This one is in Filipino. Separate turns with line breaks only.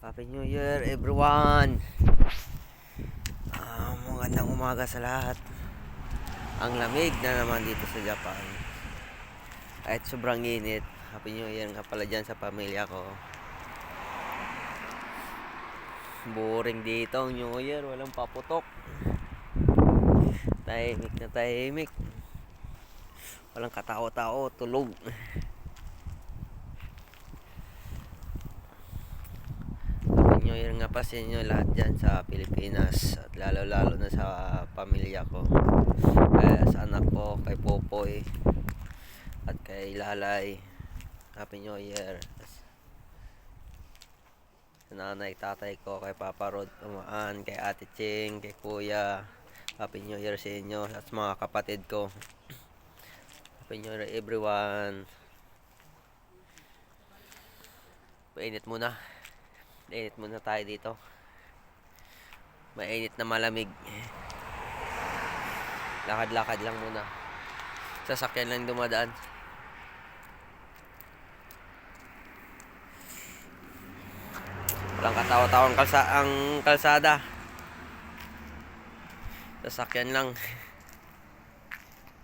Happy New Year everyone. Magandang umaga sa lahat. Ang lamig na naman dito sa Japan. Kahit sobrang init. Happy New Year nga pala dyan sa pamilya ko. Boring dito ang New Year. Walang paputok. Tahimik na tahimik. Walang katao-tao. Tulog. New Year nga pa sa inyo lahat dyan sa Pilipinas at lalo na sa pamilya ko, sa anak ko, kay Popoy at kay Lalay. Happy New Year. Sa nanay, tatay ko, kay Papa Rod, Umaan, kay Ate Ching, kay Kuya. Happy New Year sa inyo at sa mga kapatid ko. Happy New Year everyone. Mainit muna tayo dito. Mainit na malamig. Lakad-lakad lang muna. Sasakyan lang dumadaan. Walang katawa-tawang ang kalsada. Sasakyan lang.